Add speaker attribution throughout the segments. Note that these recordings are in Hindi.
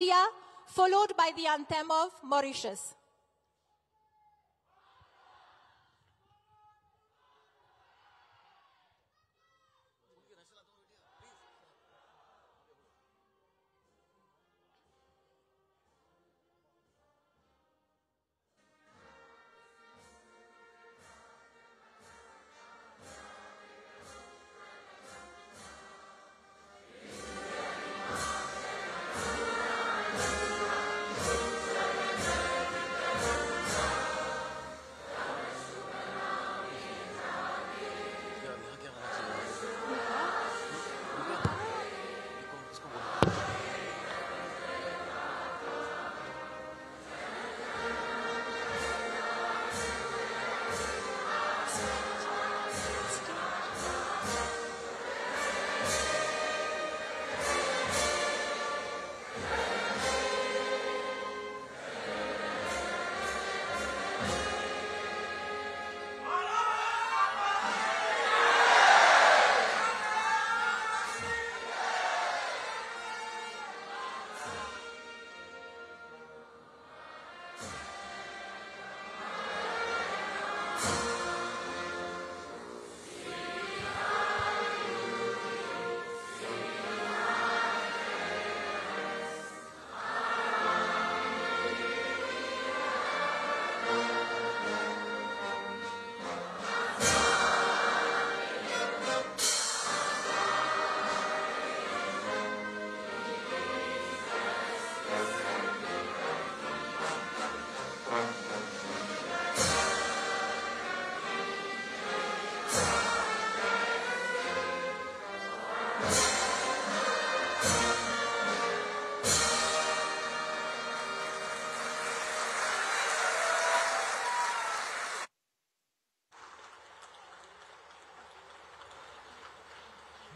Speaker 1: India, followed by the anthem of Mauritius.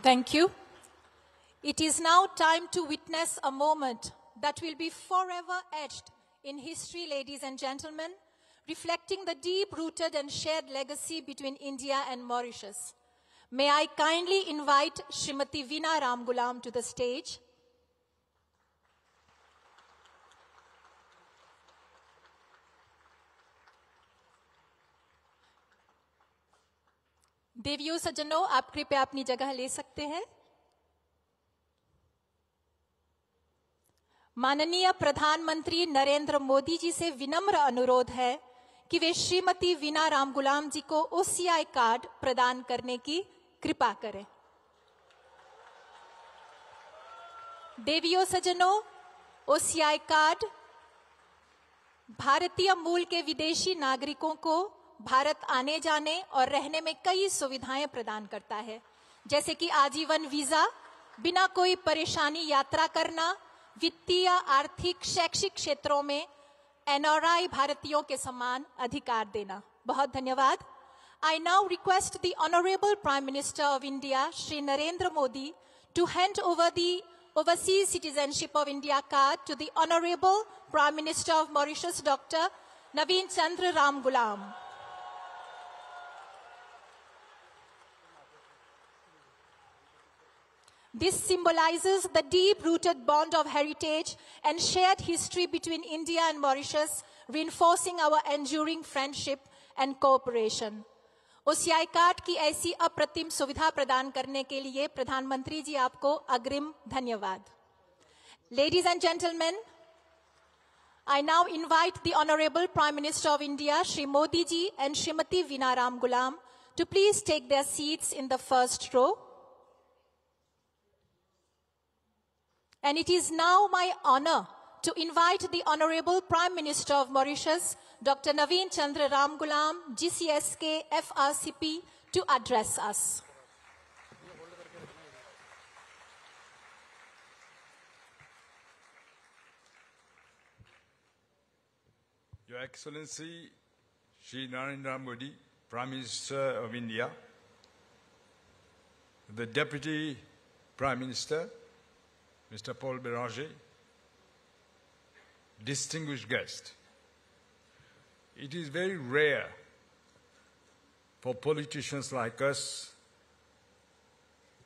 Speaker 1: Thank you. It is now time to witness a moment that will be forever etched in history, ladies and gentlemen, reflecting the deep-rooted and shared legacy between India and Mauritius. May I kindly invite Srimati Veena Ramgulam to the stage. देवियों सज्जनों, आप कृपया अपनी जगह ले सकते हैं। माननीय प्रधानमंत्री नरेंद्र मोदी जी से विनम्र अनुरोध है कि वे श्रीमती वीना रामगुलाम जी को ओसीआई कार्ड प्रदान करने की कृपा करें। देवियों सज्जनों, ओसीआई कार्ड भारतीय मूल के विदेशी नागरिकों को भारत आने जाने और रहने में कई सुविधाएं प्रदान करता है, जैसे कि आजीवन वीजा, बिना कोई परेशानी यात्रा करना, वित्तीय, आर्थिक, शैक्षिक क्षेत्रों में एनआरआई भारतीयों के समान अधिकार देना। बहुत धन्यवाद। I now request the Honorable Prime Minister of India, Shri Narendra Modi, to hand over the Overseas Citizenship of India card to the Honorable Prime Minister of Mauritius, Dr. Naveen Chandra Ramgulam. This symbolizes the deep-rooted bond of heritage and shared history between India and Mauritius, reinforcing our enduring friendship and cooperation. OCI card की ऐसी अप्रतिम सुविधा प्रदान करने के लिए प्रधानमंत्री जी आपको अग्रिम धन्यवाद। Ladies and gentlemen, I now invite the Honorable Prime Minister of India, Shri Modi ji and Srimati Veena Ramgulam to please take their seats in the first row. And it is now my honor to invite the Honorable Prime Minister of Mauritius, Dr. Naveen Chandra Ramgulam, GCSK FRCP, to address us.
Speaker 2: Your Excellency, Shri Narendra Modi, Prime Minister of India, the Deputy Prime Minister, Mr. Paul Béranger, distinguished guest, it is very rare for politicians like us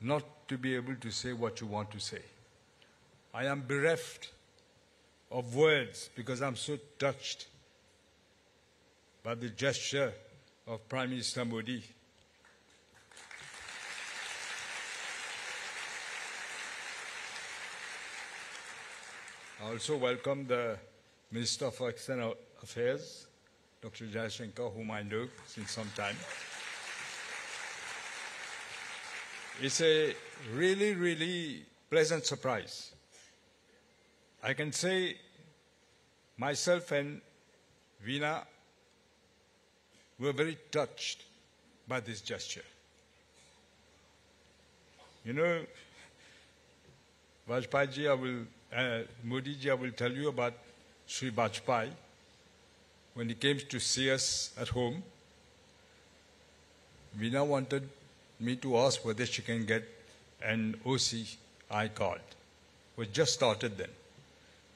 Speaker 2: not to be able to say what you want to say. I am bereft of words because I'm so touched by the gesture of Prime Minister Modi. I also welcome the Minister for External Affairs, Dr. Jaishankar, whom I know since some time. It's a really, really pleasant surprise. I can say myself and Veena were very touched by this gesture. You know, Modi ji, I will tell you about Sri Vajpayee. When he came to see us at home, Veena wanted me to ask whether she can get an OCI card. It was just started then.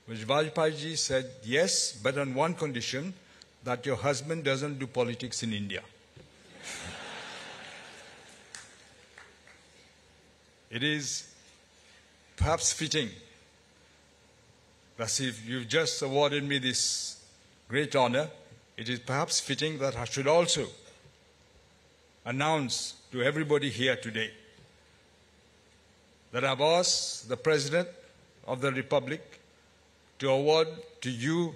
Speaker 2: Which Vajpayee ji said, yes, but on one condition, that your husband doesn't do politics in India. It is perhaps fitting that if you've just awarded me this great honor, it is perhaps fitting that I should also announce to everybody here today that I've asked the President of the Republic to award to you,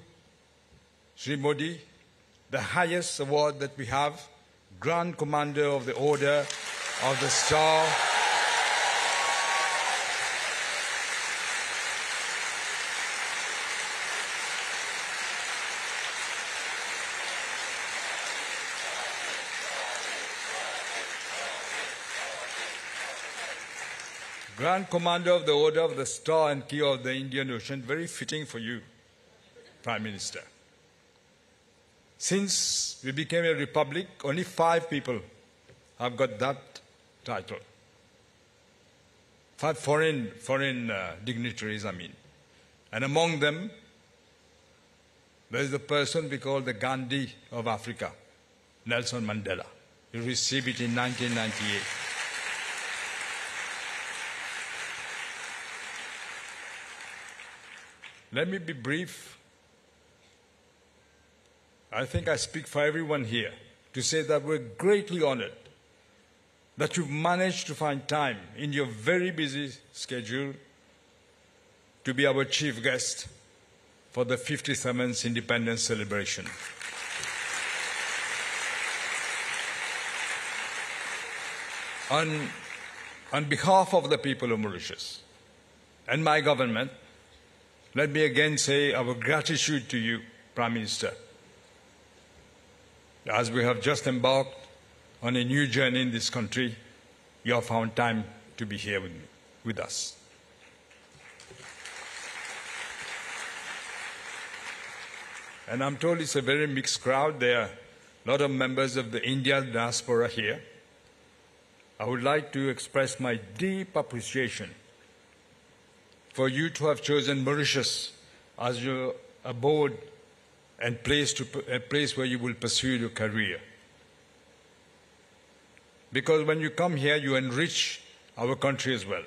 Speaker 2: Sri Modi, the highest award that we have, Grand Commander of the Order of the Star Grand Commander of the Order of the Star and Key of the Indian Ocean, very fitting for you, Prime Minister. Since we became a republic, only 5 people have got that title. 5 foreign dignitaries, I mean. And among them, there is the person we call the Gandhi of Africa, Nelson Mandela. He received it in 1998. Let me be brief. I think I speak for everyone here to say that we're greatly honored that you've managed to find time in your very busy schedule to be our chief guest for the 57th Independence celebration. On behalf of the people of Mauritius and my government, let me again say our gratitude to you, Prime Minister, as we have just embarked on a new journey in this country. You have found time to be here with us. And I'm told it's a very mixed crowd. There are a lot of members of the Indian diaspora here. I would like to express my deep appreciation for you to have chosen Mauritius as your abode and a place where you will pursue your career. Because when you come here, you enrich our country as well.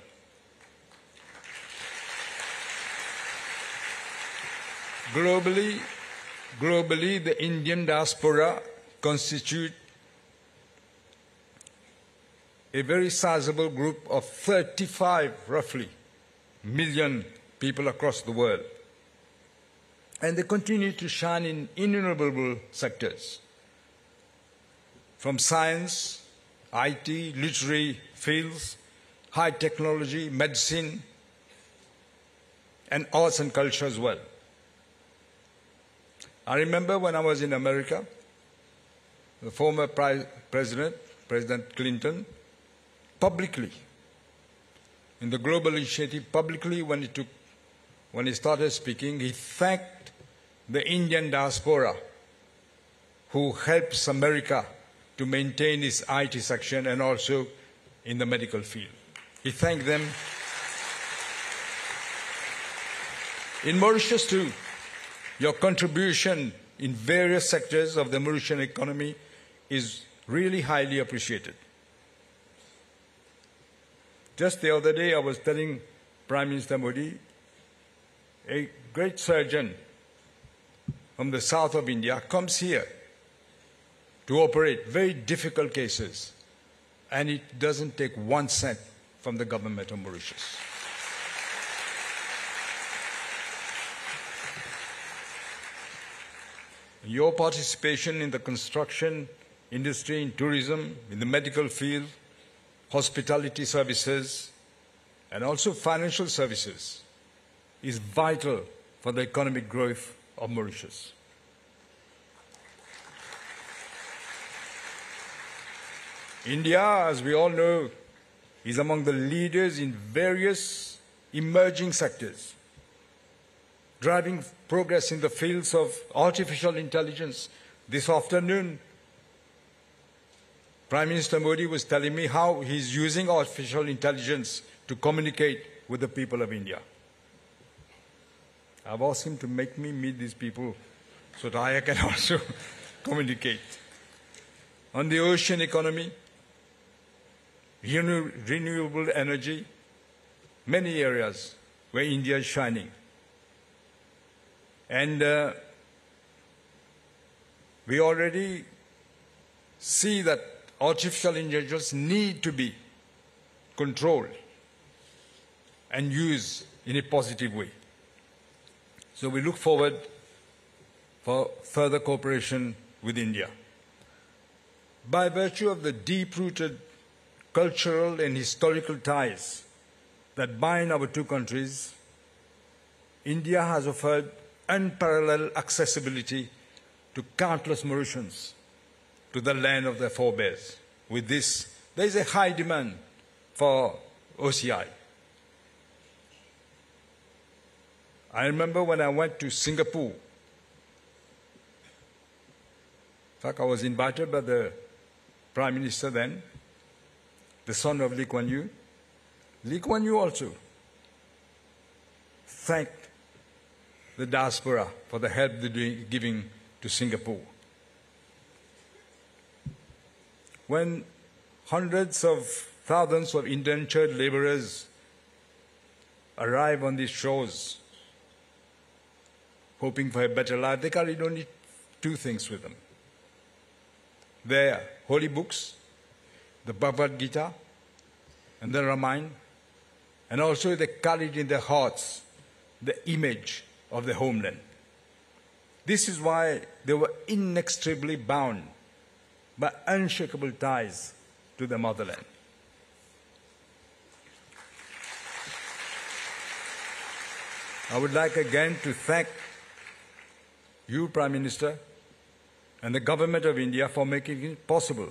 Speaker 2: Globally, the Indian diaspora constitute a very sizable group of 35, roughly, million people across the world. And they continue to shine in innumerable sectors, from science, IT, literary fields, high technology, medicine, and arts and culture as well. I remember when I was in America, the former President Clinton, publicly, in the global initiative, publicly when he started speaking, he thanked the Indian diaspora who helps America to maintain its IT section and also in the medical field. He thanked them. In Mauritius too, your contribution in various sectors of the Mauritian economy is really highly appreciated. Just the other day, I was telling Prime Minister Modi a great surgeon from the south of India comes here to operate very difficult cases, and it doesn't take 1 cent from the government of Mauritius. Your participation in the construction industry, in tourism, in the medical field, hospitality services, and also financial services is vital for the economic growth of Mauritius. India, as we all know, is among the leaders in various emerging sectors, driving progress in the fields of artificial intelligence. This afternoon, Prime Minister Modi was telling me how he's using artificial intelligence to communicate with the people of India. I've asked him to make me meet these people so that I can also communicate. On the ocean economy, renewable energy, many areas where India is shining. And we already see that artificial intelligence need to be controlled and used in a positive way. So we look forward for further cooperation with India. By virtue of the deep-rooted cultural and historical ties that bind our two countries, India has offered unparalleled accessibility to countless Mauritians to the land of their forebears. With this, there is a high demand for OCI. I remember when I went to Singapore, in fact, I was invited by the Prime Minister then, the son of Lee Kuan Yew. Lee Kuan Yew also thanked the diaspora for the help they're giving to Singapore. When hundreds of thousands of indentured laborers arrive on these shores, hoping for a better life, they carried only two things with them. Their holy books, the Bhagavad Gita and the Ramayana, and also they carried in their hearts the image of the homeland. This is why they were inextricably bound by unshakable ties to the motherland. I would like again to thank you, Prime Minister, and the Government of India for making it possible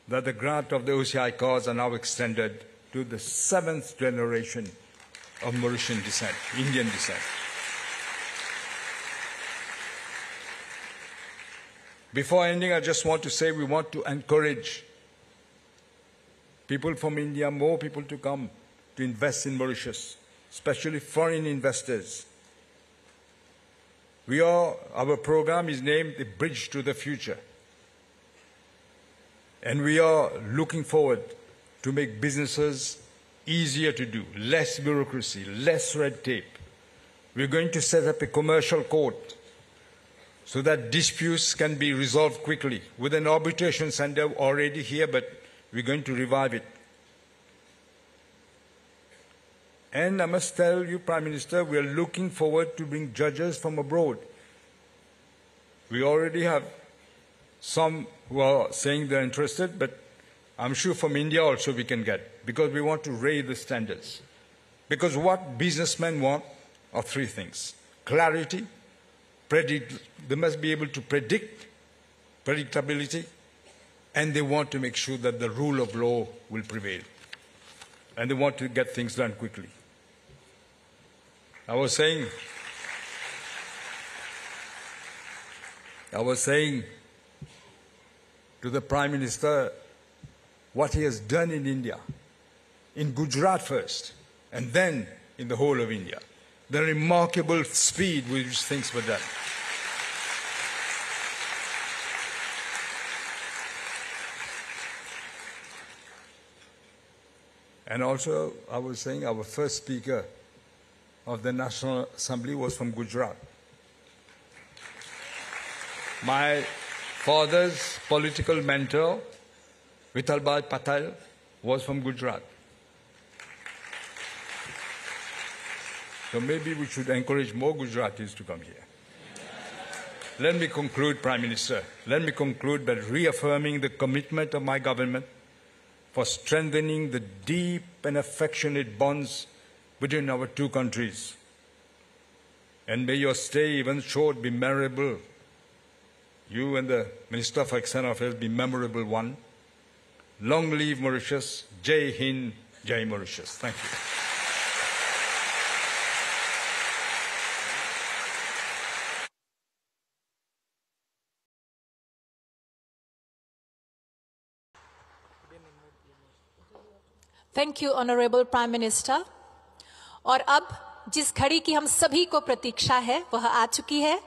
Speaker 2: that the grant of the OCI cards are now extended to the 7th generation of Mauritian descent, Indian descent. Before ending, I just want to say we want to encourage people from India, more people to come to invest in Mauritius, especially foreign investors. Our program is named The Bridge to the Future. And we are looking forward to make businesses easier to do, less bureaucracy, less red tape. We're going to set up a commercial court so that disputes can be resolved quickly, with an arbitration center already here, but we're going to revive it. And I must tell you, Prime Minister, we are looking forward to bring judges from abroad. We already have some who are saying they're interested, but I'm sure from India also we can get, because we want to raise the standards. Because what businessmen want are three things: clarity, they must be able to predict, predictability, and they want to make sure that the rule of law will prevail. And they want to get things done quickly. I was saying to the Prime Minister what he has done in India, in Gujarat first, and then in the whole of India. The remarkable speed with which things were done. And also, I was saying, our first speaker of the National Assembly was from Gujarat. My father's political mentor, Vithalbhai Patel, was from Gujarat. So maybe we should encourage more Gujaratis to come here. Let me conclude, Prime Minister. Let me conclude by reaffirming the commitment of my government for strengthening the deep and affectionate bonds between our two countries. And may your stay, even short, be memorable. You and the Minister for External Affairs be memorable one. Long live Mauritius. Jai Hind, Jai Mauritius. Thank you.
Speaker 1: Thank you honourable prime minister. और अब जिस घड़ी की हम सभी को प्रतीक्षा है वह आ चुकी है।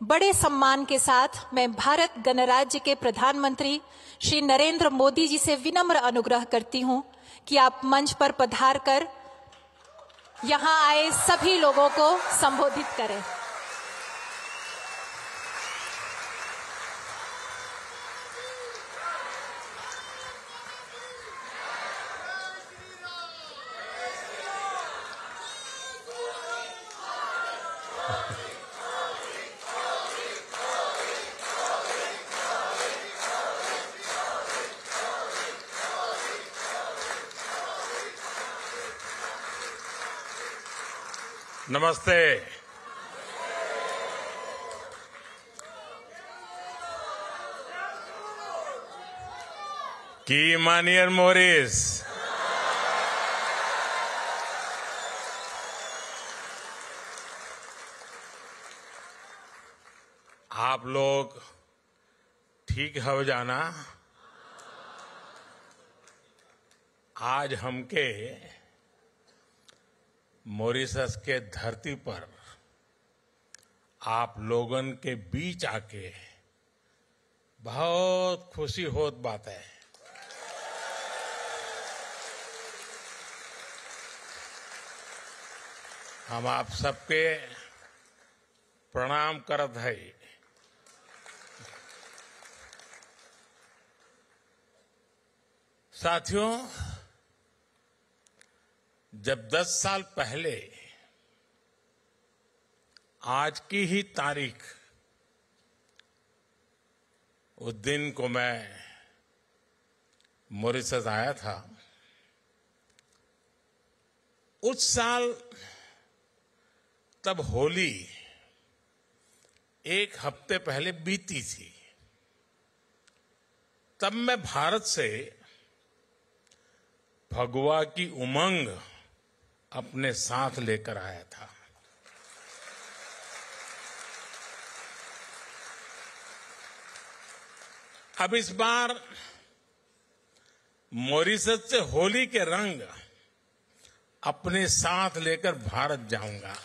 Speaker 1: बड़े सम्मान के साथ मैं भारत गणराज्य के प्रधानमंत्री श्री नरेंद्र मोदी जी से विनम्र अनुग्रह करती हूं कि आप मंच पर पधार कर यहां आए सभी लोगों को संबोधित करें।
Speaker 3: नमस्ते। की मानियर मोरिस। आप लोग ठीक हो जाना। आज हमके मॉरिशस के धरती पर आप लोगन के बीच आके बहुत खुशी होत बात है। हम आप सबके प्रणाम करत है। साथियों, जब 10 साल पहले आज की ही तारीख उस दिन को मैं मॉरिशस आया था, उस साल तब होली एक हफ्ते पहले बीती थी। तब मैं भारत से फगुआ की उमंग अपने साथ लेकर आया था। अब इस बार मॉरिशस से होली के रंग अपने साथ लेकर भारत जाऊंगा।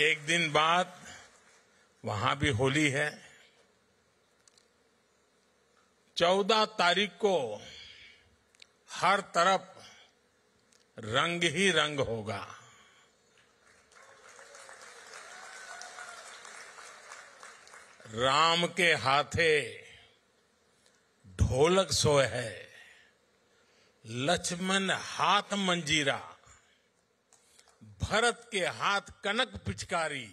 Speaker 3: एक दिन बाद वहां भी होली है। 14 तारीख को हर तरफ रंग ही रंग होगा। राम के हाथे ढोलक सोए है, लक्ष्मण हाथ मंजीरा, भरत के हाथ कनक पिचकारी,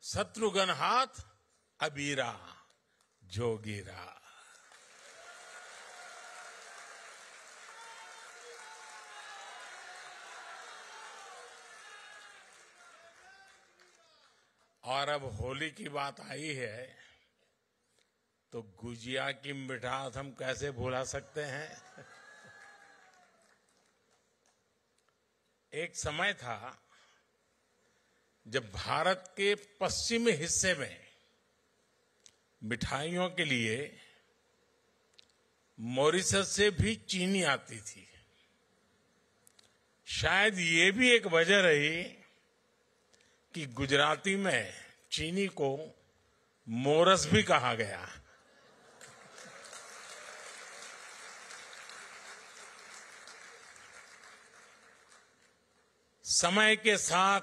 Speaker 3: शत्रुघ्न हाथ अबीरा जोगीरा। और अब होली की बात आई है तो गुजिया की मिठास हम कैसे भुला सकते हैं। एक समय था जब भारत के पश्चिमी हिस्से में मिठाइयों के लिए मॉरिशस से भी चीनी आती थी। शायद ये भी एक वजह रही कि गुजराती में चीनी को मोरस भी कहा गया। समय के साथ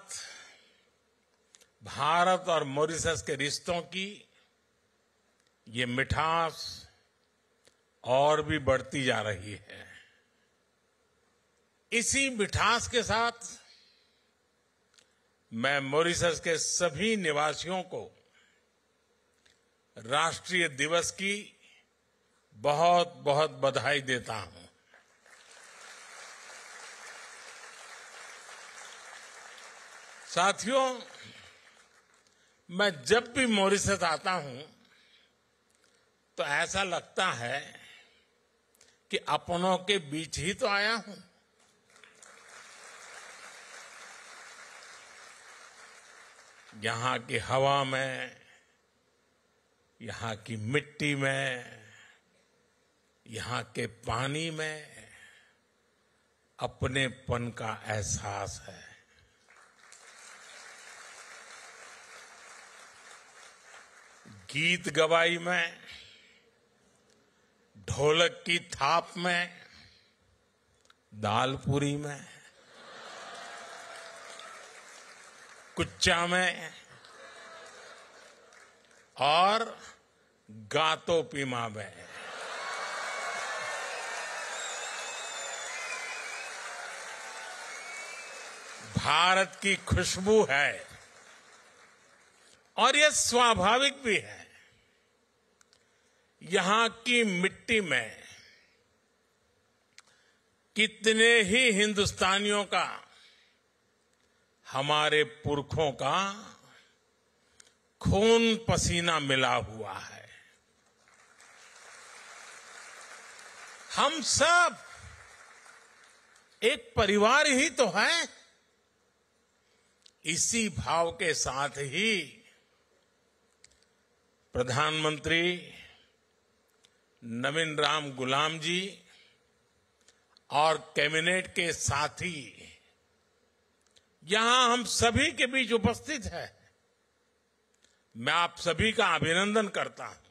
Speaker 3: भारत और मॉरिशस के रिश्तों की ये मिठास और भी बढ़ती जा रही है। इसी मिठास के साथ मैं मॉरिशस के सभी निवासियों को राष्ट्रीय दिवस की बहुत बहुत बधाई देता हूं। साथियों, मैं जब भी मॉरिशस आता हूं तो ऐसा लगता है कि अपनों के बीच ही तो आया हूं। यहां की हवा में, यहां की मिट्टी में, यहां के पानी में अपनेपन का एहसास है। गीत गवाई में, ढोलक की थाप में, दालपूरी में, कुच्चा में और गातो पीमा में भारत की खुशबू है और यह स्वाभाविक भी है। यहां की मिट्टी में कितने ही हिंदुस्तानियों का, हमारे पुरखों का खून पसीना मिला हुआ है। हम सब एक परिवार ही तो हैं। इसी भाव के साथ ही प्रधानमंत्री नवीन राम गुलाम जी और कैबिनेट के साथी यहां हम सभी के बीच उपस्थित है। मैं आप सभी का अभिनंदन करता हूं।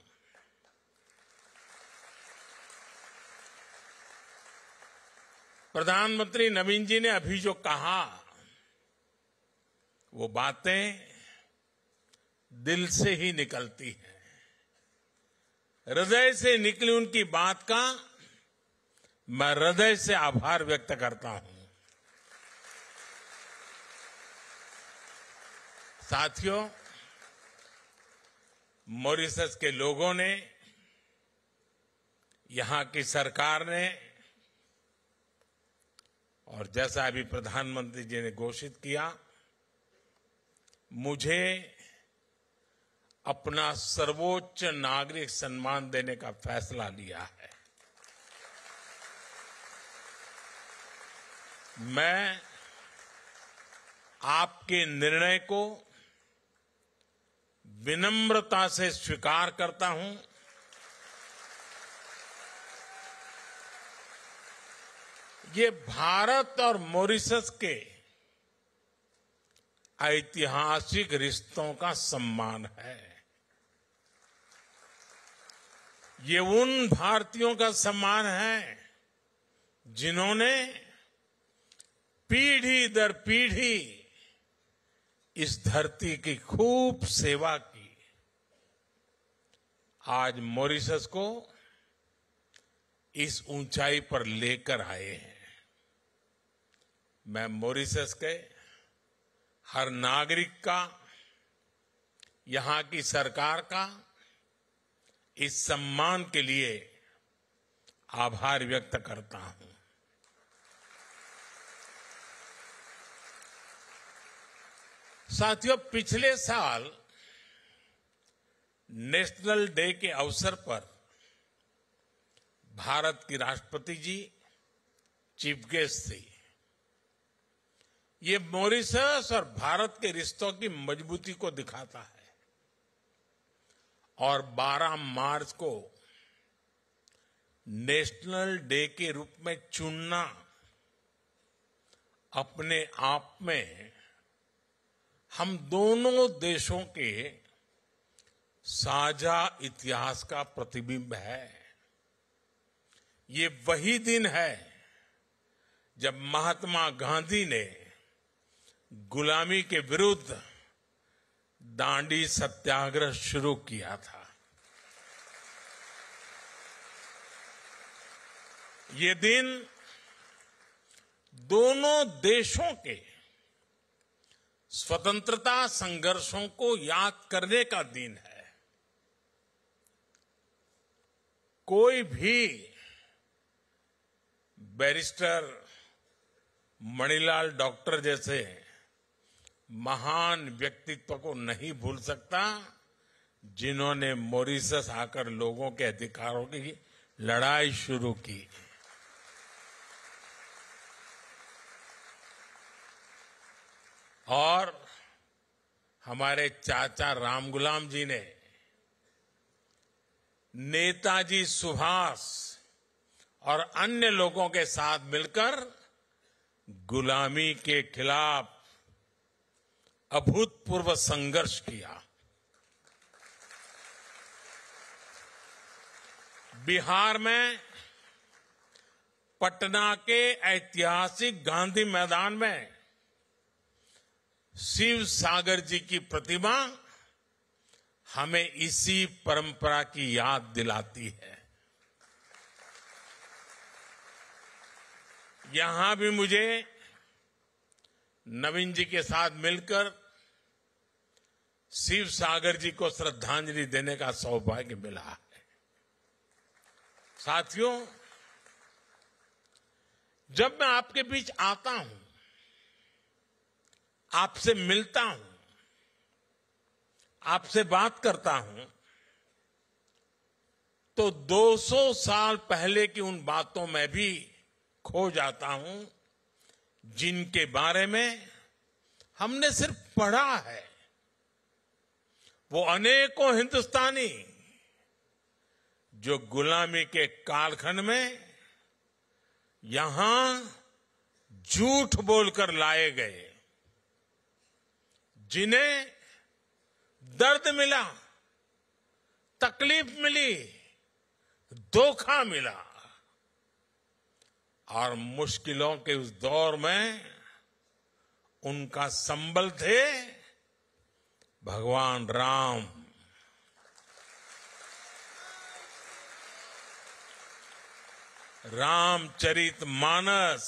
Speaker 3: प्रधानमंत्री नवीन जी ने अभी जो कहा, वो बातें दिल से ही निकलती हैं। हृदय से निकली उनकी बात का मैं हृदय से आभार व्यक्त करता हूं। साथियों, मॉरिशस के लोगों ने, यहां की सरकार ने और जैसा अभी प्रधानमंत्री जी ने घोषित किया, मुझे अपना सर्वोच्च नागरिक सम्मान देने का फैसला लिया है। मैं आपके निर्णय को विनम्रता से स्वीकार करता हूं। ये भारत और मॉरिशस के ऐतिहासिक रिश्तों का सम्मान है। ये उन भारतीयों का सम्मान है जिन्होंने पीढ़ी दर पीढ़ी इस धरती की खूब सेवा की। आज मॉरिशस को इस ऊंचाई पर लेकर आए हैं। मैं मॉरिशस के हर नागरिक का, यहां की सरकार का इस सम्मान के लिए आभार व्यक्त करता हूं। साथियों, पिछले साल नेशनल डे के अवसर पर भारत की राष्ट्रपति जी चीफ गेस्ट थी। ये मॉरिशस और भारत के रिश्तों की मजबूती को दिखाता है। और 12 मार्च को नेशनल डे के रूप में चुनना अपने आप में हम दोनों देशों के साझा इतिहास का प्रतिबिंब है। ये वही दिन है जब महात्मा गांधी ने गुलामी के विरुद्ध दांडी सत्याग्रह शुरू किया था। ये दिन दोनों देशों के स्वतंत्रता संघर्षों को याद करने का दिन है। कोई भी बैरिस्टर मणिलाल डॉक्टर जैसे महान व्यक्तित्व को नहीं भूल सकता, जिन्होंने मॉरिशस आकर लोगों के अधिकारों की लड़ाई शुरू की। और हमारे चाचा रामगुलाम जी ने नेताजी सुभाष और अन्य लोगों के साथ मिलकर गुलामी के खिलाफ अभूतपूर्व संघर्ष किया। बिहार में पटना के ऐतिहासिक गांधी मैदान में शिव सागर जी की प्रतिमा हमें इसी परंपरा की याद दिलाती है। यहां भी मुझे नवीन जी के साथ मिलकर शिव सागर जी को श्रद्धांजलि देने का सौभाग्य मिला है। साथियों, जब मैं आपके बीच आता हूं, आपसे मिलता हूं, आपसे बात करता हूं, तो 200 साल पहले की उन बातों में भी खो जाता हूं जिनके बारे में हमने सिर्फ पढ़ा है। वो अनेकों हिंदुस्तानी जो गुलामी के कालखंड में यहां झूठ बोलकर लाए गए, जिन्हें दर्द मिला, तकलीफ मिली, धोखा मिला, और मुश्किलों के उस दौर में उनका संबल थे भगवान राम। रामचरितमानस,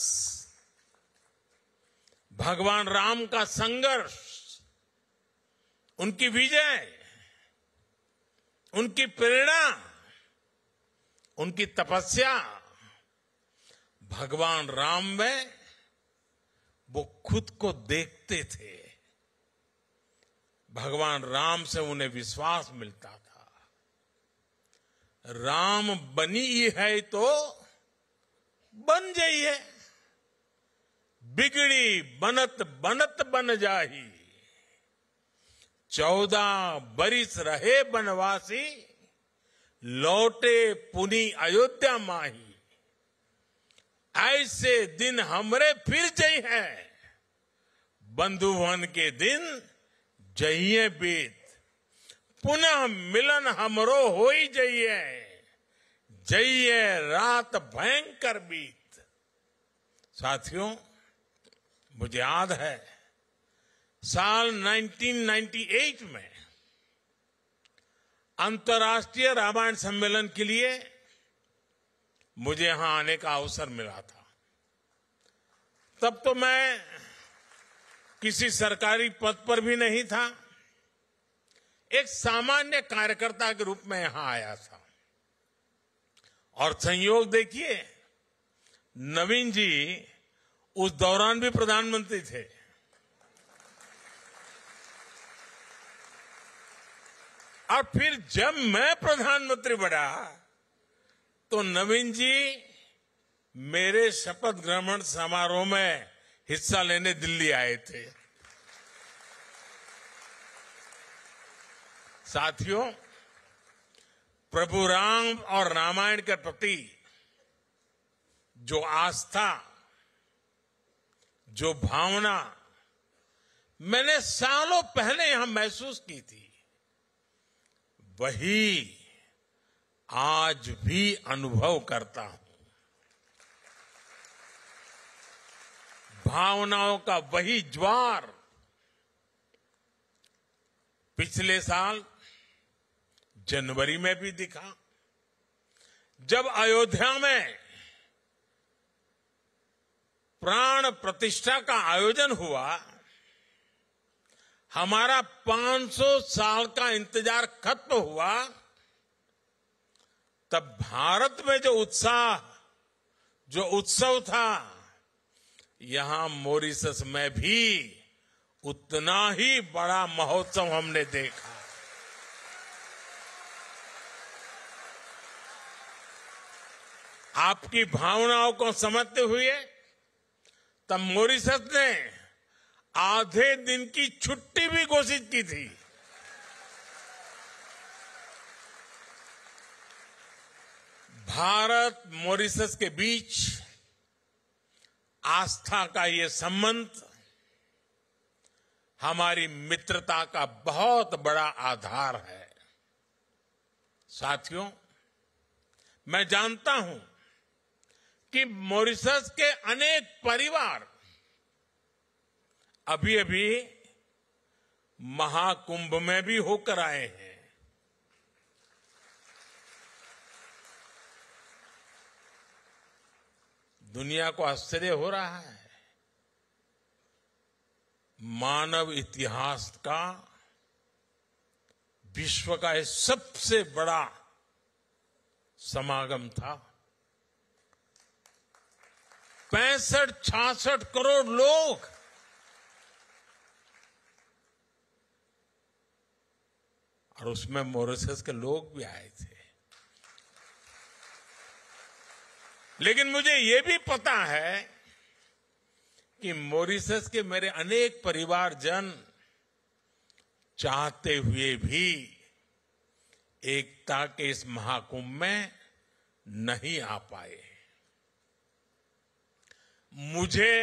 Speaker 3: भगवान राम का संघर्ष, उनकी विजय, उनकी प्रेरणा, उनकी तपस्या, भगवान राम में वो खुद को देखते थे। भगवान राम से उन्हें विश्वास मिलता था। राम बनी है तो बन जाइए, बिगड़ी बनत बनत बन जाही, 14 बरिस रहे बनवासी, लौटे पुनी अयोध्या माही। ऐसे दिन हमरे फिर जई है, बंधुवन के दिन जइए बीत, पुनः मिलन हमरो होई जइए, जइए रात भयंकर बीत। साथियों, मुझे याद है साल 1998 में अंतर्राष्ट्रीय रामायण सम्मेलन के लिए मुझे यहां आने का अवसर मिला था। तब तो मैं किसी सरकारी पद पर भी नहीं था, एक सामान्य कार्यकर्ता के रूप में यहां आया था। और संयोग देखिए, नवीन जी उस दौरान भी प्रधानमंत्री थे। और फिर जब मैं प्रधानमंत्री बना तो नवीन जी मेरे शपथ ग्रहण समारोह में हिस्सा लेने दिल्ली आए थे। साथियों, प्रभु राम और रामायण के प्रति जो आस्था, जो भावना मैंने सालों पहले यहां महसूस की थी, वही आज भी अनुभव करता हूं। भावनाओं का वही ज्वार पिछले साल जनवरी में भी दिखा, जब अयोध्या में प्राण प्रतिष्ठा का आयोजन हुआ। हमारा 500 साल का इंतजार खत्म हुआ, तब भारत में जो उत्साह, जो उत्सव था, यहां मॉरिशस में भी उतना ही बड़ा महोत्सव हमने देखा। आपकी भावनाओं को समझते हुए तब मॉरिशस ने आधे दिन की छुट्टी भी घोषित की थी। भारत मॉरिशस के बीच आस्था का ये संबंध हमारी मित्रता का बहुत बड़ा आधार है। साथियों, मैं जानता हूं कि मॉरिशस के अनेक परिवार अभी अभी महाकुंभ में भी होकर आए हैं। दुनिया को आश्चर्य हो रहा है। मानव इतिहास का, विश्व का यह सबसे बड़ा समागम था। 65-66 करोड़ लोग, और उसमें मॉरिशस के लोग भी आए थे। लेकिन मुझे यह भी पता है कि मॉरिशस के मेरे अनेक परिवारजन चाहते हुए भी एकता के इस महाकुंभ में नहीं आ पाए। मुझे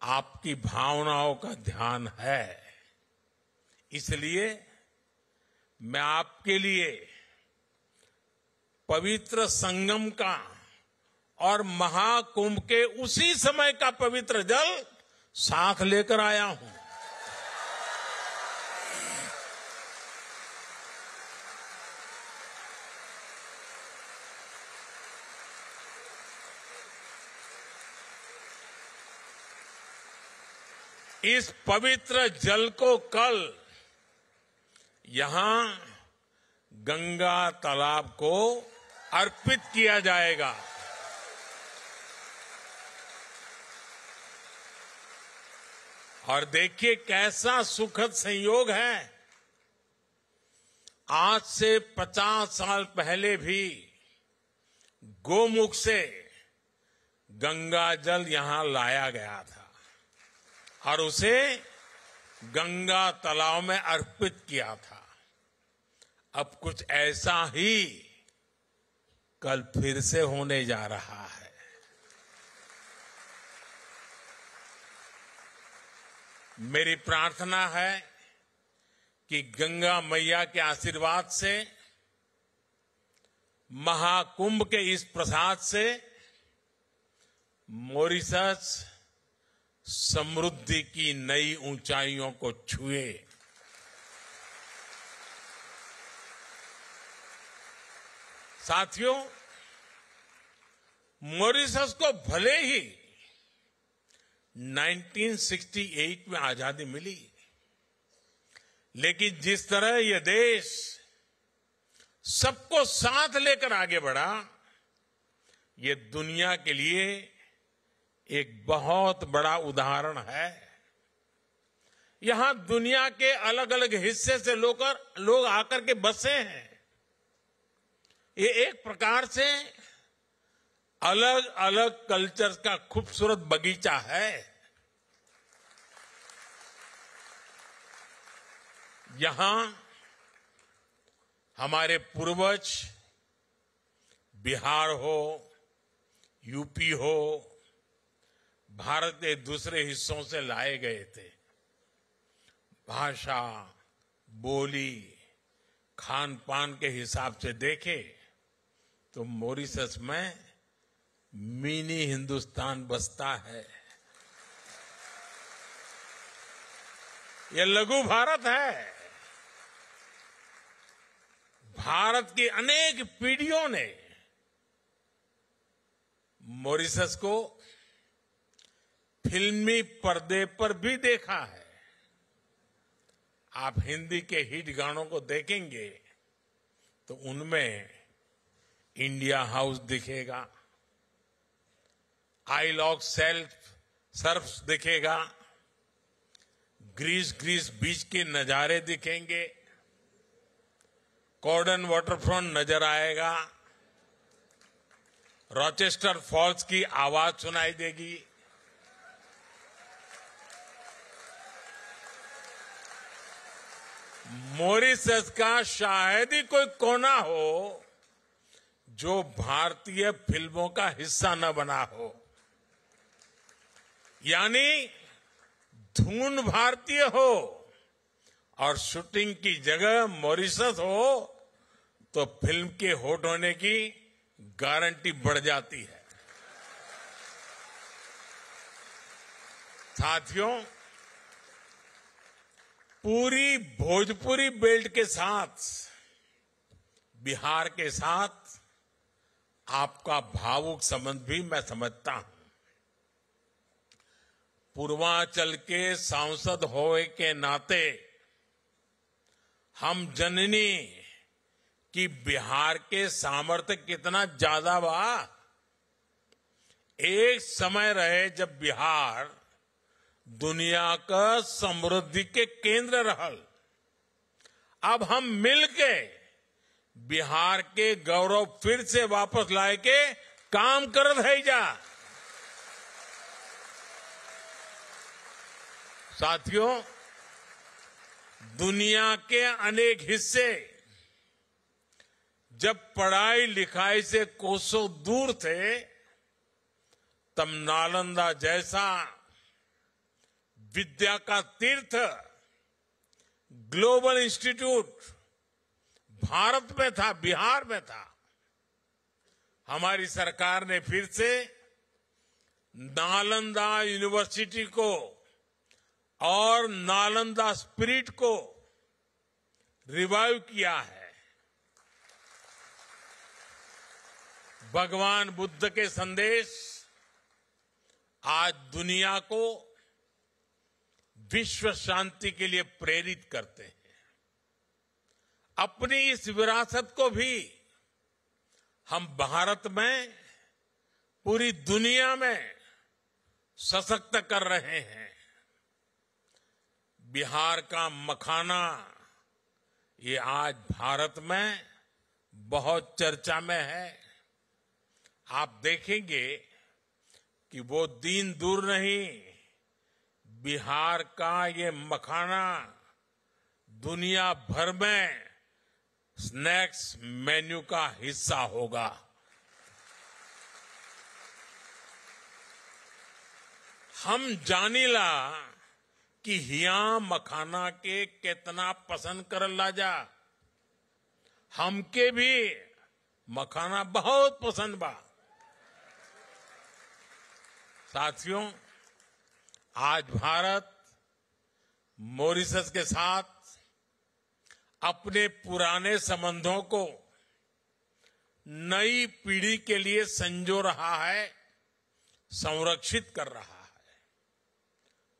Speaker 3: आपकी भावनाओं का ध्यान है, इसलिए मैं आपके लिए पवित्र संगम का और महाकुंभ के उसी समय का पवित्र जल साथ लेकर आया हूं। इस पवित्र जल को कल यहां गंगा तालाब को अर्पित किया जाएगा। और देखिए कैसा सुखद संयोग है। आज से 50 साल पहले भी गोमुख से गंगा जल यहां लाया गया था और उसे गंगा तालाब में अर्पित किया था। अब कुछ ऐसा ही कल फिर से होने जा रहा है। मेरी प्रार्थना है कि गंगा मैया के आशीर्वाद से, महाकुंभ के इस प्रसाद से मॉरिशस समृद्धि की नई ऊंचाइयों को छुए। साथियों, मॉरिशस को भले ही 1968 में आजादी मिली, लेकिन जिस तरह यह देश सबको साथ लेकर आगे बढ़ा, यह दुनिया के लिए एक बहुत बड़ा उदाहरण है। यहां दुनिया के अलग अलग हिस्से से लोग आकर के बसे हैं। ये एक प्रकार से अलग अलग कल्चर का खूबसूरत बगीचा है। यहां हमारे पूर्वज बिहार हो, यूपी हो, भारत के दूसरे हिस्सों से लाए गए थे। भाषा, बोली, खान पान के हिसाब से देखें तो मॉरिशस में मिनी हिंदुस्तान बसता है। ये लघु भारत है। भारत की अनेक पीढ़ियों ने मॉरिशस को फिल्मी पर्दे पर भी देखा है। आप हिंदी के हिट गानों को देखेंगे तो उनमें इंडिया हाउस दिखेगा, आइल ऑफ सर्फ दिखेगा, ग्रीस बीच के नजारे दिखेंगे, कॉर्डन वाटरफ्रंट नजर आएगा, रॉचेस्टर फॉल्स की आवाज सुनाई देगी। मॉरिशस का शायद ही कोई कोना हो जो भारतीय फिल्मों का हिस्सा न बना हो। यानी धुन भारतीय हो और शूटिंग की जगह मॉरिशस हो तो फिल्म के हिट होने की गारंटी बढ़ जाती है। साथियों, पूरी भोजपुरी बेल्ट के साथ बिहार के साथ आपका भावुक संबंध भी मैं समझता हूं। पूर्वांचल के सांसद होने के नाते हम जननी कि बिहार के सामर्थ्य कितना ज्यादा बा। एक समय रहे जब बिहार दुनिया का समृद्धि के केंद्र रहल। अब हम मिलके बिहार के गौरव फिर से वापस लाए के काम करत है जा। साथियों, दुनिया के अनेक हिस्से जब पढ़ाई लिखाई से कोसों दूर थे, तब नालंदा जैसा विद्या का तीर्थ ग्लोबल इंस्टीट्यूट भारत में था, बिहार में था। हमारी सरकार ने फिर से नालंदा यूनिवर्सिटी को और नालंदा स्पिरिट को रिवाइव किया है। भगवान बुद्ध के संदेश आज दुनिया को विश्व शांति के लिए प्रेरित करते हैं। अपनी इस विरासत को भी हम भारत में, पूरी दुनिया में सशक्त कर रहे हैं। बिहार का मखाना ये आज भारत में बहुत चर्चा में है। आप देखेंगे कि वो दिन दूर नहीं, बिहार का ये मखाना दुनिया भर में स्नैक्स मेन्यू का हिस्सा होगा। हम जानीला कि हिया मखाना के कितना पसंद करल लाजा। हमके भी मखाना बहुत पसंद बा। साथियों, आज भारत मॉरिशस के साथ अपने पुराने संबंधों को नई पीढ़ी के लिए संजो रहा है, संरक्षित कर रहा है।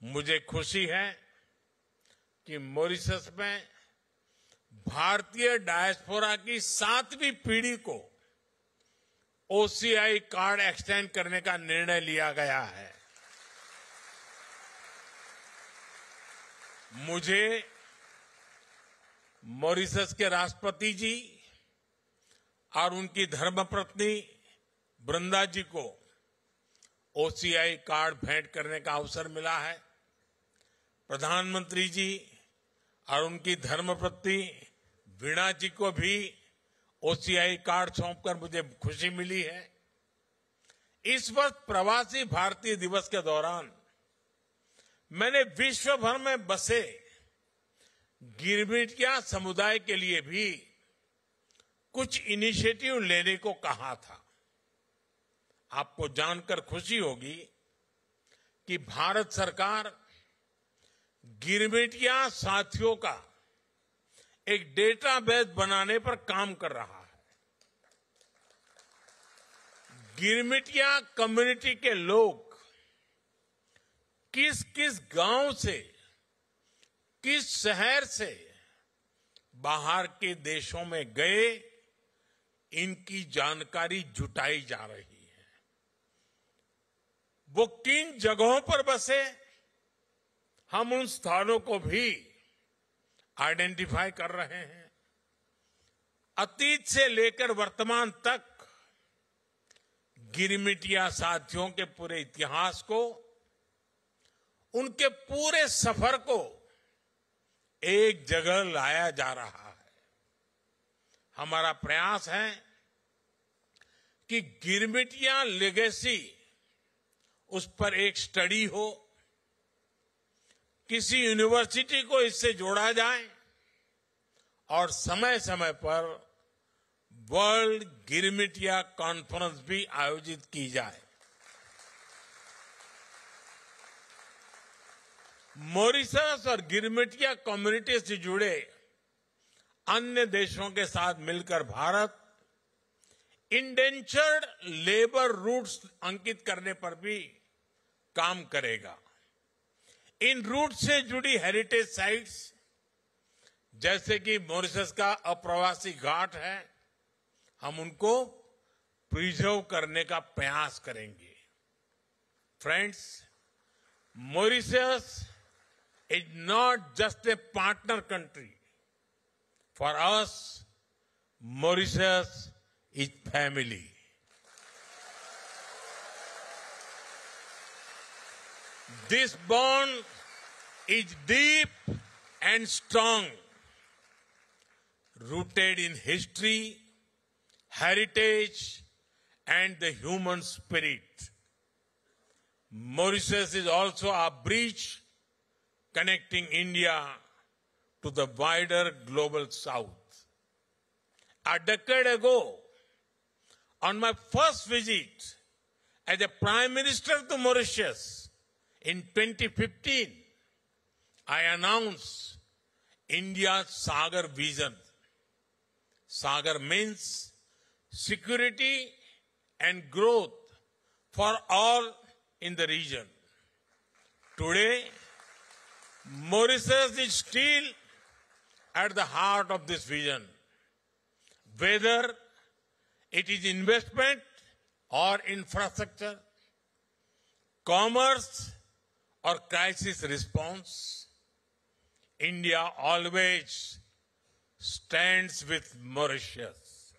Speaker 3: मुझे खुशी है कि मॉरिशस में भारतीय डायस्पोरा की 7वीं पीढ़ी को ओसीआई कार्ड एक्सटेंड करने का निर्णय लिया गया है। मुझे मॉरिशस के राष्ट्रपति जी और उनकी धर्मपत्नी वृंदा जी को ओसीआई कार्ड भेंट करने का अवसर मिला है। प्रधानमंत्री जी और उनकी धर्मपत्नी वीणा जी को भी ओसीआई कार्ड सौंपकर मुझे खुशी मिली है। इस वर्ष प्रवासी भारतीय दिवस के दौरान मैंने विश्व भर में बसे गिरमिटिया समुदाय के लिए भी कुछ इनिशिएटिव लेने को कहा था। आपको जानकर खुशी होगी कि भारत सरकार गिरमिटिया साथियों का एक डेटाबेस बनाने पर काम कर रहा है। गिरमिटिया कम्युनिटी के लोग किस किस गांव से, किस शहर से बाहर के देशों में गए, इनकी जानकारी जुटाई जा रही है। वो किन जगहों पर बसे, हम उन स्थानों को भी आइडेंटिफाई कर रहे हैं। अतीत से लेकर वर्तमान तक गिरमिटिया साथियों के पूरे इतिहास को, उनके पूरे सफर को एक जगह लाया जा रहा है। हमारा प्रयास है कि गिरमिटिया लेगेसी, उस पर एक स्टडी हो, किसी यूनिवर्सिटी को इससे जोड़ा जाए और समय समय पर वर्ल्ड गिरमिटिया कॉन्फ्रेंस भी आयोजित की जाए। मॉरिशस और गिरमिटिया कम्युनिटी से जुड़े अन्य देशों के साथ मिलकर भारत इंडेंचर्ड लेबर रूट्स अंकित करने पर भी काम करेगा। इन रूट से जुड़ी हेरिटेज साइट्स, जैसे कि मॉरिशस का अप्रवासी घाट है, हम उनको प्रिजर्व करने का प्रयास करेंगे। Friends, Mauritius is not just a partner country. For us, Mauritius is family. This bond is deep and strong, rooted in history, heritage, and the human spirit. Mauritius is also a bridge connecting India to the wider global south. A decade ago, on my first visit as a Prime Minister to Mauritius in 2015, I announced India's Sagar vision. Sagar means security and growth for all in the region. Today, Mauritius is still at the heart of this vision. Whether it is investment or infrastructure, commerce or crisis response, India always stands with Mauritius.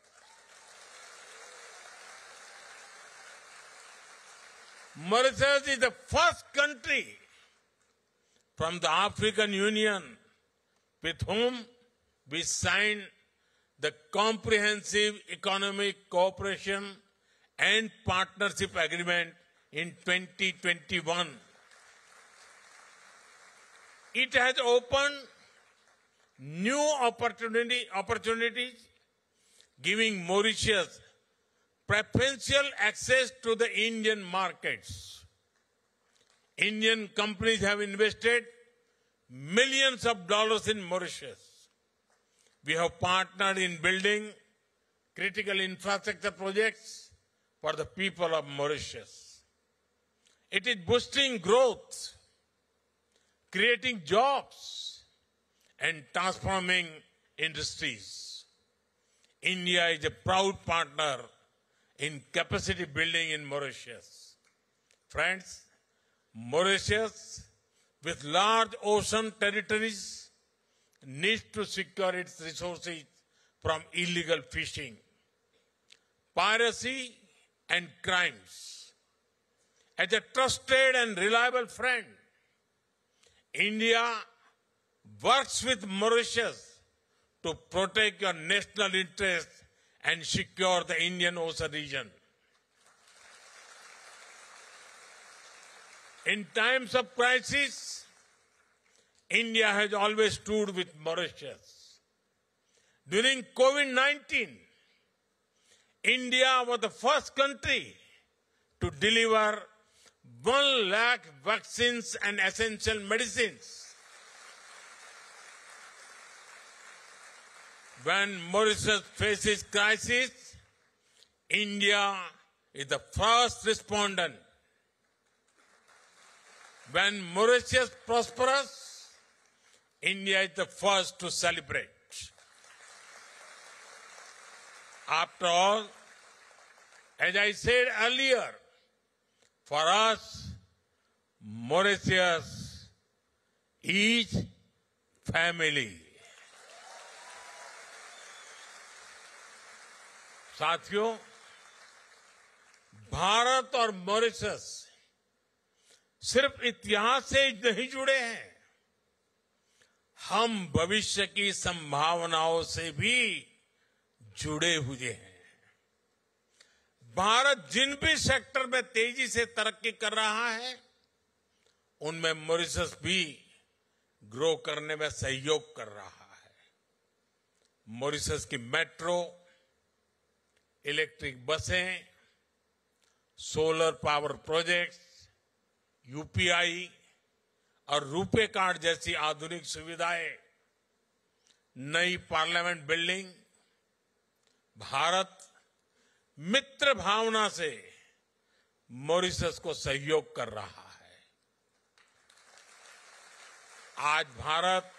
Speaker 3: Mauritius is the first country from the African Union with whom we signed the Comprehensive Economic Cooperation and Partnership Agreement in 2021. It has opened new opportunities, giving Mauritius preferential access to the Indian markets. Indian companies have invested millions of dollars in Mauritius. We have partnered in building critical infrastructure projects for the people of Mauritius. It is boosting growth, creating jobs, and transforming industries. India is a proud partner in capacity building in Mauritius. Friends, Mauritius, with large ocean territories, needs to secure its resources from illegal fishing, piracy, and crimes. As a trusted and reliable friend, India works with Mauritius to protect your national interests and secure the Indian Ocean region. In times of crisis, India has always stood with Mauritius. During COVID-19, India was the first country to deliver 1 lakh vaccines and essential medicines When Mauritius faces crisis, India is the first respondent. When Mauritius prospers, India is the first to celebrate. After all, as I said earlier, for us, Mauritius is family. साथियों, भारत और मॉरिशस सिर्फ इतिहास से नहीं जुड़े हैं, हम भविष्य की संभावनाओं से भी जुड़े हुए हैं। भारत जिन भी सेक्टर में तेजी से तरक्की कर रहा है, उनमें मॉरिशस भी ग्रो करने में सहयोग कर रहा है। मॉरिशस की मेट्रो, इलेक्ट्रिक बसें, सोलर पावर प्रोजेक्ट्स, यूपीआई और रुपे कार्ड जैसी आधुनिक सुविधाएं, नई पार्लियामेंट बिल्डिंग, भारत मित्र भावना से मॉरिशस को सहयोग कर रहा है। आज भारत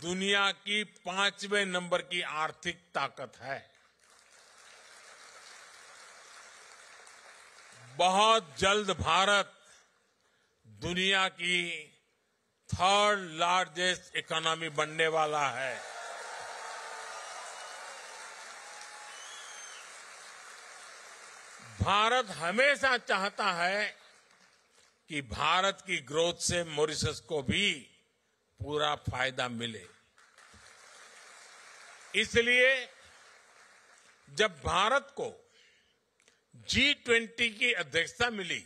Speaker 3: दुनिया की 5वें नंबर की आर्थिक ताकत है। बहुत जल्द भारत दुनिया की 3rd लार्जेस्ट इकोनॉमी बनने वाला है। भारत हमेशा चाहता है कि भारत की ग्रोथ से मॉरिशस को भी पूरा फायदा मिले। इसलिए जब भारत को G20 की अध्यक्षता मिली,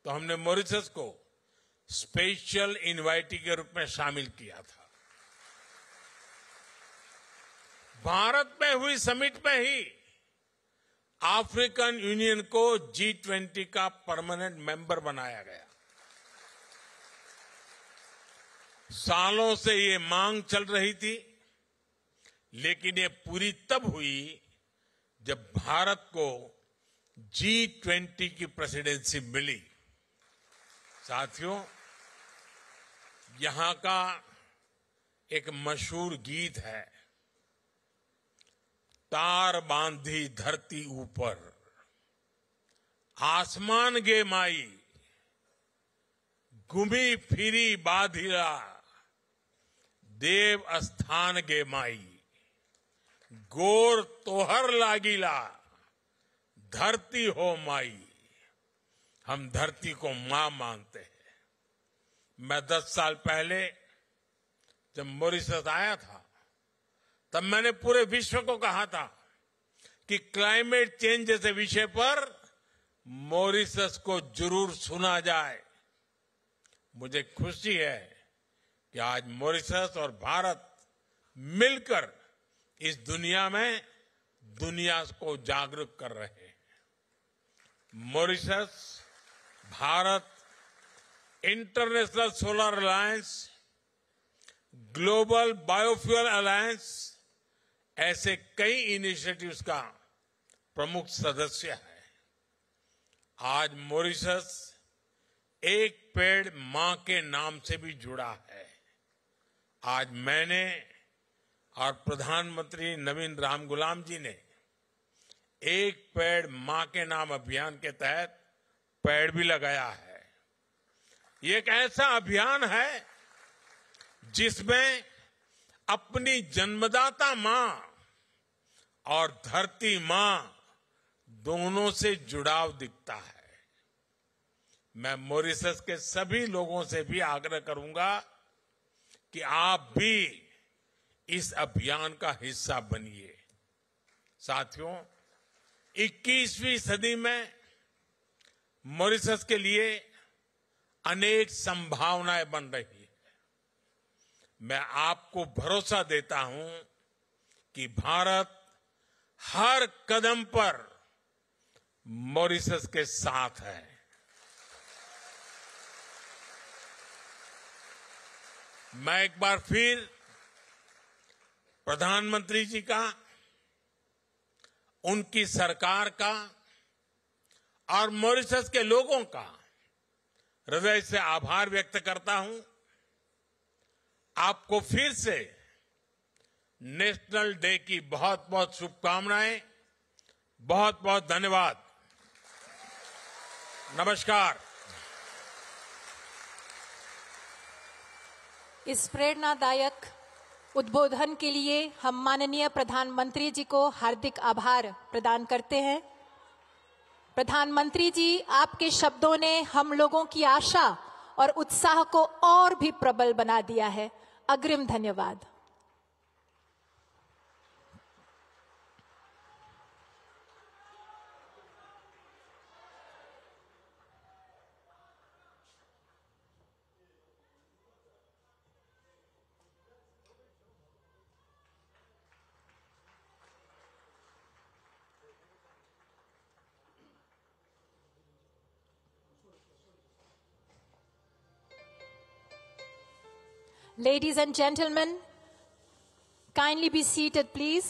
Speaker 3: तो हमने मॉरिशस को स्पेशल इनवाइटी के रूप में शामिल किया था। भारत में हुई समिट में ही अफ्रीकन यूनियन को G20 का परमानेंट मेंबर बनाया गया। सालों से ये मांग चल रही थी, लेकिन ये पूरी तब हुई जब भारत को G20 की प्रेसिडेंसी मिली। साथियों, यहां का एक मशहूर गीत है, तार बांधी धरती ऊपर, आसमान गे माई, घूमी फिरी बाधिला, देव स्थान गे माई, गोर तोहर लागिला, धरती हो माई। हम धरती को मां मानते हैं। मैं 10 साल पहले जब मॉरिशस आया था, तब मैंने पूरे विश्व को कहा था कि क्लाइमेट चेंज जैसे विषय पर मॉरिशस को जरूर सुना जाए। मुझे खुशी है कि आज मॉरिशस और भारत मिलकर इस दुनिया में दुनिया को जागरूक कर रहे हैं। Mauritius, Bharat, international solar alliance, global biofuel alliance ऐसे कई इनिशिएटिव्स का प्रमुख सदस्य है। आज मॉरिशस एक पेड़ मां के नाम से भी जुड़ा है। आज मैंने और प्रधानमंत्री नवीन रामगुलाम जी ने एक पेड़ मां के नाम अभियान के तहत पेड़ भी लगाया है। ये एक ऐसा अभियान है जिसमें अपनी जन्मदाता मां और धरती मां दोनों से जुड़ाव दिखता है। मैं मॉरिशस के सभी लोगों से भी आग्रह करूंगा कि आप भी इस अभियान का हिस्सा बनिए। साथियों, 21वीं सदी में मॉरिशस के लिए अनेक संभावनाएं बन रही है। मैं आपको भरोसा देता हूं कि भारत हर कदम पर मॉरिशस के साथ है। मैं एक बार फिर प्रधानमंत्री जी का, उनकी सरकार का और मॉरिशस के लोगों का हृदय से आभार व्यक्त करता हूं। आपको फिर से नेशनल डे की बहुत बहुत शुभकामनाएं, बहुत बहुत धन्यवाद। नमस्कार।
Speaker 1: इस प्रेरणादायक उद्बोधन के लिए हम माननीय प्रधानमंत्री जी को हार्दिक आभार प्रदान करते हैं। प्रधानमंत्री जी, आपके शब्दों ने हम लोगों की आशा और उत्साह को और भी प्रबल बना दिया है। अग्रिम धन्यवाद। Ladies and gentlemen, kindly be seated, please.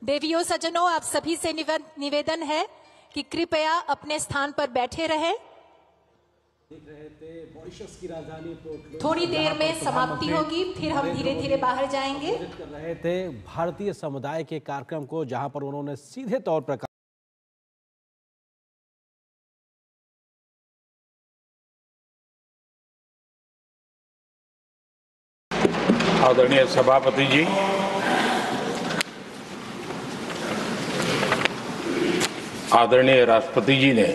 Speaker 1: देवियों सज्जनों, आप सभी से निवेदन है कि कृपया अपने स्थान पर बैठे रहें। थोड़ी देर में समाप्ति होगी, फिर हम धीरे धीरे बाहर जाएंगे।
Speaker 4: कर रहे थे भारतीय समुदाय के कार्यक्रम को, जहां पर उन्होंने सीधे तौर पर
Speaker 3: आदरणीय सभापति जी, आदरणीय राष्ट्रपति जी ने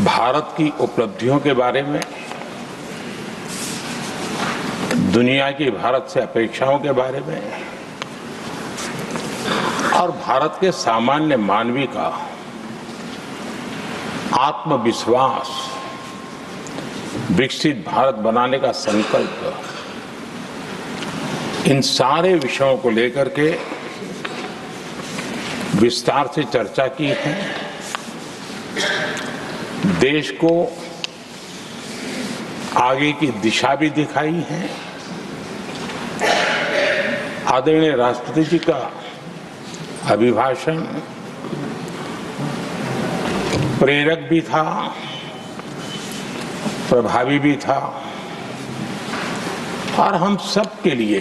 Speaker 3: भारत की उपलब्धियों के बारे में, दुनिया की भारत से अपेक्षाओं के बारे में और भारत के सामान्य मानवी का आत्मविश्वास, विकसित भारत बनाने का संकल्प, इन सारे विषयों को लेकर के विस्तार से चर्चा की है। देश को आगे की दिशा भी दिखाई है। आदरणीय राष्ट्रपति जी का अभिभाषण प्रेरक भी था, प्रभावी भी था और हम सब के लिए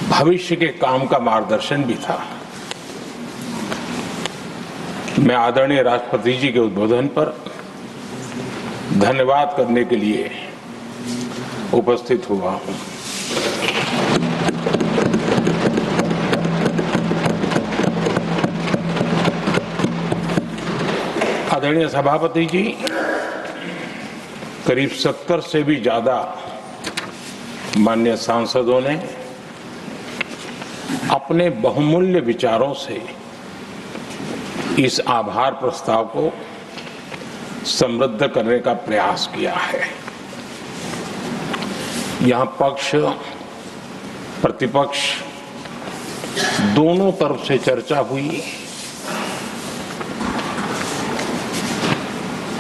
Speaker 3: भविष्य के काम का मार्गदर्शन भी था। मैं आदरणीय राष्ट्रपति जी के उद्बोधन पर धन्यवाद करने के लिए उपस्थित हुआ हूं। आदरणीय सभापति जी, करीब 70 से भी ज्यादा माननीय सांसदों ने अपने बहुमूल्य विचारों से इस आभार प्रस्ताव को समृद्ध करने का प्रयास किया है। यहां पक्ष प्रतिपक्ष दोनों तरफ से चर्चा हुई।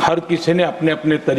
Speaker 3: हर किसी ने अपने अपने तरीके